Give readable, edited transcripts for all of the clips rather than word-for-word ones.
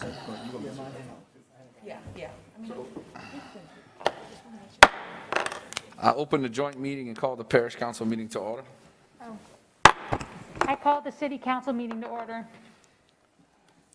I open the joint meeting and call the parish council meeting to order. I call the city council meeting to order.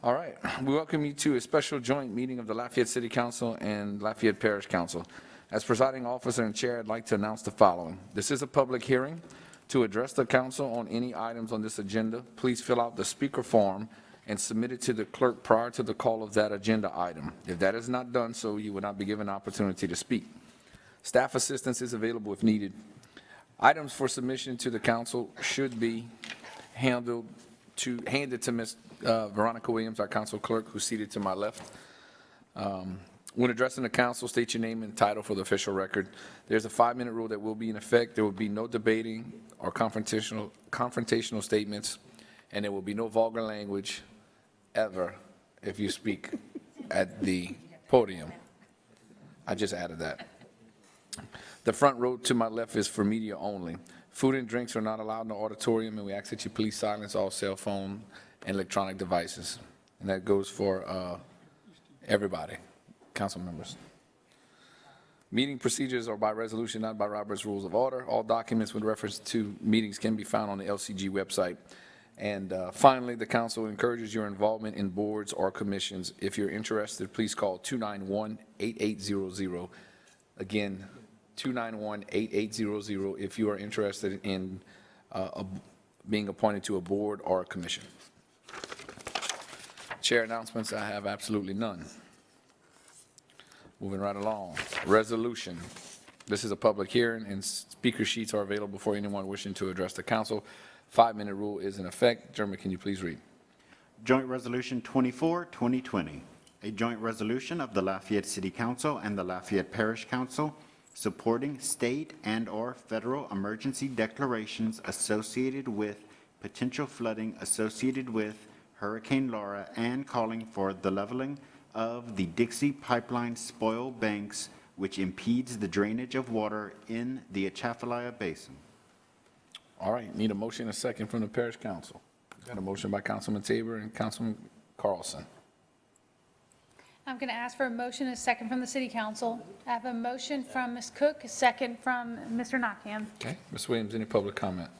All right, we welcome you to a special joint meeting of the Lafayette City Council and Lafayette Parish Council. As presiding officer and chair, I'd like to announce the following. This is a public hearing. To address the council on any items on this agenda, please fill out the speaker form and submit it to the clerk prior to the call of that agenda item. If that is not done so, you will not be given an opportunity to speak. Staff assistance is available if needed. Items for submission to the council should be handed to Ms. Veronica Williams, our council clerk, who's seated to my left. When addressing the council, state your name and title for the official record. There's a 5-minute rule that will be in effect. There will be no debating or confrontational statements, and there will be no vulgar language ever if you speak at the podium. I just added that. The front row to my left is for media only. Food and drinks are not allowed in the auditorium, and we ask that you please silence all cell phone and electronic devices. And that goes for everybody, council members. Meeting procedures are by resolution, not by Robert's Rules of Order. All documents with reference to meetings can be found on the LCG website. And finally, the council encourages your involvement in boards or commissions. If you're interested, please call 291-8800. Again, 291-8800 if you are interested in being appointed to a board or a commission. Chair announcements, I have absolutely none. Moving right along. Resolution. This is a public hearing, and speaker sheets are available for anyone wishing to address the council. 5-minute rule is in effect. Jeremy, can you please read? Joint Resolution 24, 2020. A joint resolution of the Lafayette City Council and the Lafayette Parish Council supporting state and/or federal emergency declarations associated with potential flooding associated with Hurricane Laura and calling for the leveling of the Dixie Pipeline spoil banks, which impedes the drainage of water in the Atchafalaya Basin. All right, need a motion and a second from the parish council. Got a motion by Councilman Tabor and Councilman Carlson. I'm going to ask for a motion and a second from the city council. I have a motion from Ms. Cook, a second from Mr. Knockham. Okay, Ms. Williams, any public comment?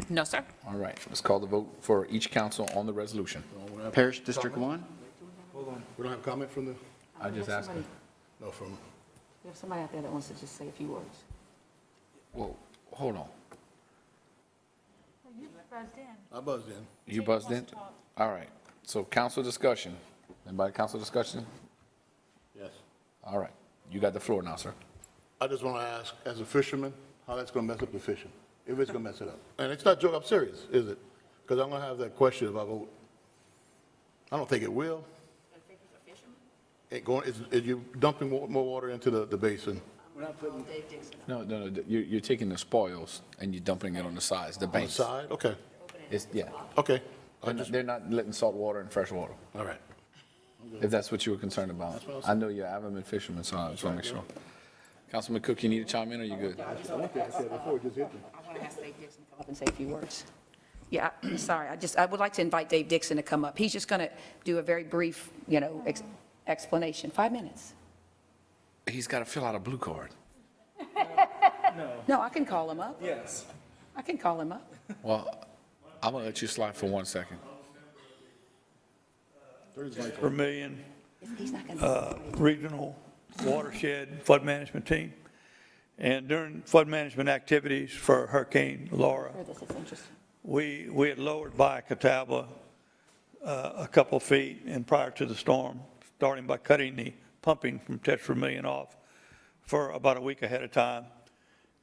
No, sir. All right, let's call the vote for each council on the resolution. Parish District 1? Hold on. We don't have comment from the, I just asked. no, from, There's somebody out there that wants to just say a few words. Well, hold on. You buzzed in. I buzzed in. You buzzed in? All right, so council discussion. Anybody council discussion? Yes. All right, you got the floor now, sir. I just want to ask, as a fisherman, how that's going to mess up the fishing, if it's going to mess it up. And it's not a joke, I'm serious, is it? Because I'm going to have that question if I vote. I don't think it will. It going, is you dumping more water into the basin? No, you're taking the spoils and you're dumping it on the sides, the On the banks. side? Okay, It's, yeah, okay. they're not letting salt water and fresh water, All right. if that's what you were concerned about. I know you're avid fisherman, so I just want to make sure. Councilman Cook, you need to chime in, or you good? I think I said before, it just hit me. I want to ask Dave Dixon to come up and say a few words. Yeah, I'm sorry. I would like to invite Dave Dixon to come up. He's just going to do a very brief, explanation. 5 minutes. He's got to fill out a blue card. No, I can call him up. Yes. I can call him up. Well, I'm going to let you slide for 1 second. Per million He's not going to. regional watershed flood management team. And during flood management activities for Hurricane Laura, This is interesting. we had lowered by Catawba a couple feet and prior to the storm, starting by cutting the pumping from Tetra Million off for about a week ahead of time.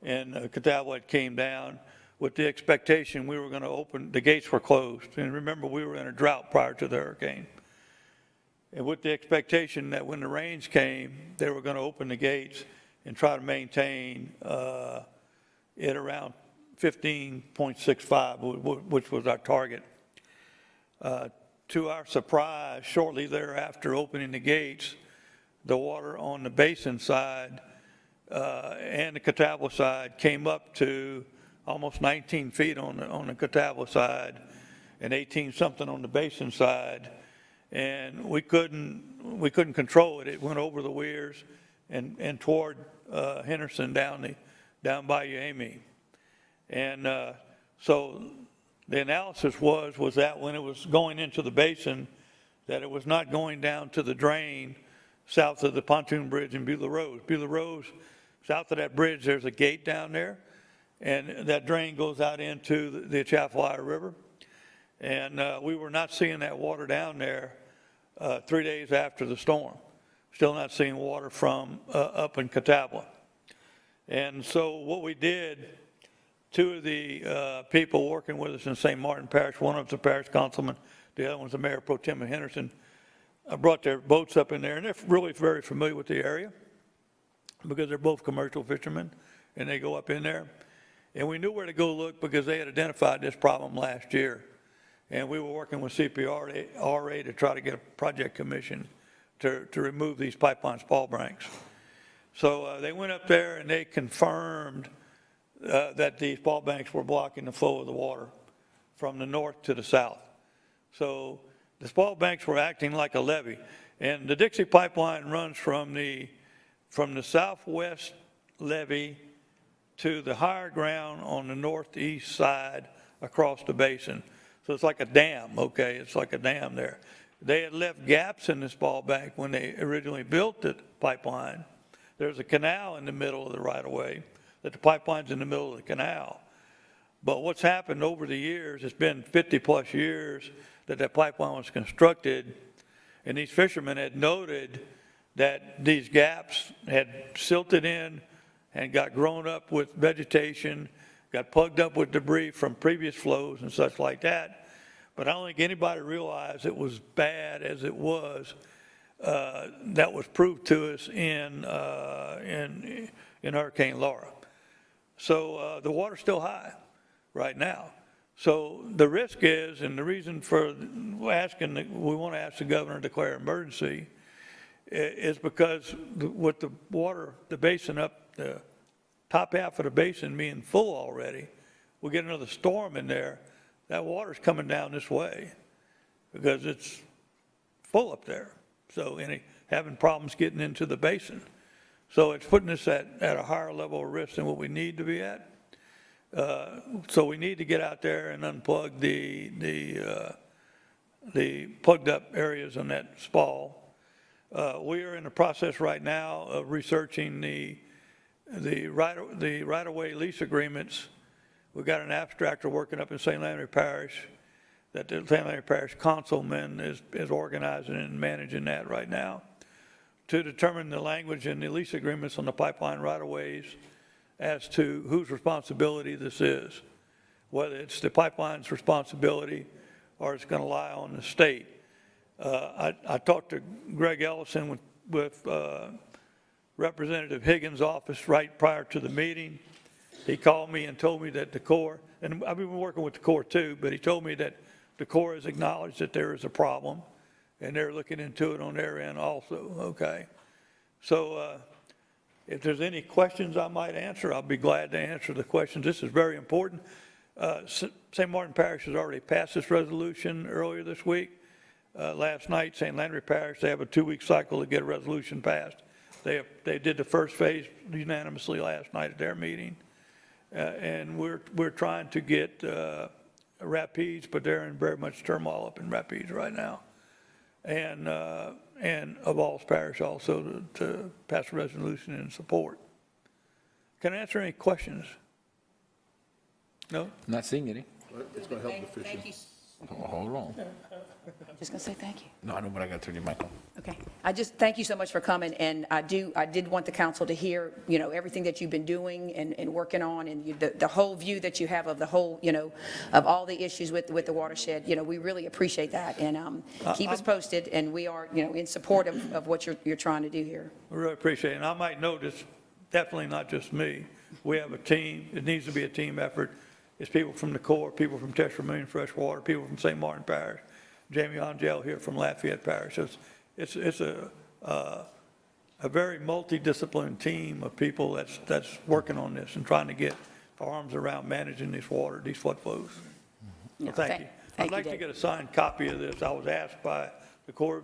And Catawba came down with the expectation we were going to open, the gates were closed. And remember, we were in a drought prior to the hurricane. And with the expectation that when the rains came, they were going to open the gates and try to maintain it around 15.65, which was our target. To our surprise, shortly thereafter opening the gates, the water on the basin side and the Catawba side came up to almost 19 feet on the Catawba side and 18 something on the basin side. and we couldn't control it. It went over the weirs and toward Henderson down by Uami. And so the analysis was that when it was going into the basin, that it was not going down to the drain south of the pontoon bridge in Beulah Rose. Beulah Rose, south of that bridge, there's a gate down there, and that drain goes out into the Atchafalaya River. And we were not seeing that water down there 3 days after the storm. Still not seeing water from up in Catawba. And so what we did, two of the people working with us in St. Martin Parish, one of them's a parish councilman, the other one's the mayor pro tem of Henderson, brought their boats up in there, and they're really very familiar with the area because they're both commercial fishermen, and they go up in there. And we knew where to go look because they had identified this problem last year. And we were working with CPRA to try to get a project commission to remove these pipeline spall banks. So they went up there and they confirmed that these spall banks were blocking the flow of the water from the north to the south. So the spall banks were acting like a levee. And the Dixie pipeline runs from the southwest levee to the higher ground on the northeast side across the basin. So it's like a dam, okay? It's like a dam there. They had left gaps in the spall bank when they originally built the pipeline. There's a canal in the middle of the right-of-way, that the pipeline's in the middle of the canal. But what's happened over the years, it's been 50-plus years that pipeline was constructed, and these fishermen had noted that these gaps had silted in and got grown up with vegetation, got plugged up with debris from previous flows and such like that. But I don't think anybody realized it was bad as it was. That was proved to us in Hurricane Laura. So the water's still high right now. So the risk is, and the reason for asking, we want to ask the governor to declare emergency, is because with the water, the basin up, the top half of the basin being full already, we get another storm in there, that water's coming down this way because it's full up there. So, and having problems getting into the basin. So it's putting us at a higher level of risk than what we need to be at. So we need to get out there and unplug the plugged up areas on that spall. We are in the process right now of researching the right-of-way lease agreements. We've got an abstractor working up in St. Landry Parish that the St. Landry Parish councilman is organizing and managing that right now to determine the language in the lease agreements on the pipeline right-of-ways as to whose responsibility this is, whether it's the pipeline's responsibility or it's going to lie on the state. I talked to Greg Ellison with Representative Higgins' office right prior to the meeting. He called me and told me that the Corps, and I've been working with the Corps too, but he told me that the Corps has acknowledged that there is a problem and they're looking into it on their end also, okay? So if there's any questions I might answer, I'll be glad to answer the questions. This is very important. St. Martin Parish has already passed this resolution earlier this week. Last night, St. Landry Parish, they have a 2-week cycle to get a resolution passed. They did the first phase unanimously last night at their meeting. And we're trying to get Rapides, but they're in very much turmoil up in Rapides right now. And of Alls Parish also to pass a resolution in support. Can I answer any questions? No? Not seeing any. It's going to help the fishing. Thank you. Hold on. Just going to say thank you. No, I know, but I got to turn your mic on. Okay. I just thank you so much for coming, and I did want the council to hear, you know, everything that you've been doing and working on, and the whole view that you have of the whole, you know, of all the issues with the watershed. You know, we really appreciate that, and keep us posted, and we are, you know, in support of what you're trying to do here. I really appreciate it. And I might note it's definitely not just me. We have a team. It needs to be a team effort. It's people from the Corps, people from Tetra Marine Freshwater, people from St. Martin Parish, Jamie Angel here from Lafayette Parish. It's a very multidisciplinary team of people that's working on this and trying to get our arms around managing this water, these flood flows. So thank you. I'd like to get a signed copy of this. I was asked by the Corps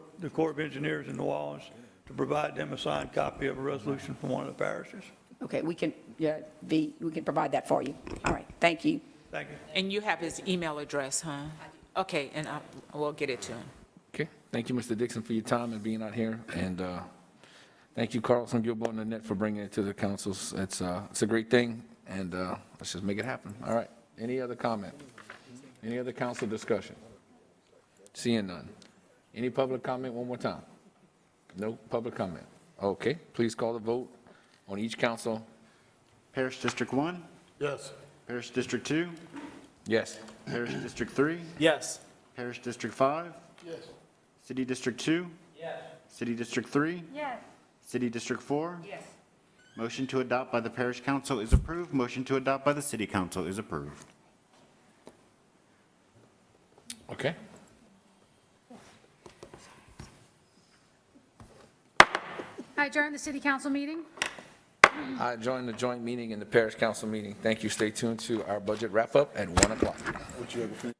of Engineers in New Orleans to provide them a signed copy of a resolution from one of the parishes. Okay, we can, we can provide that for you. All right, thank you. Thank you. And you have his email address, huh? Okay, and we'll get it to him. Okay, thank you, Mr. Dixon, for your time and being out here, and thank you, Carlson, Gilbo, and Nanette for bringing it to the councils. It's a great thing, and let's just make it happen. All right, any other comment? Any other council discussion? Seeing none. Any public comment one more time? No public comment. Okay, please call the vote on each council. Parish District 1, Yes. Parish District 2, Yes. Parish District 3, Yes. Parish District 5, Yes. City District 2, City District 3, Yes. City District 4. Yes. Motion to adopt by the Parish Council is approved. Motion to adopt by the City Council is approved. Okay. I adjourn the city council meeting. I join the joint meeting and the parish council meeting. Thank you. Stay tuned to our budget wrap-up at 1 o'clock. What you ever think?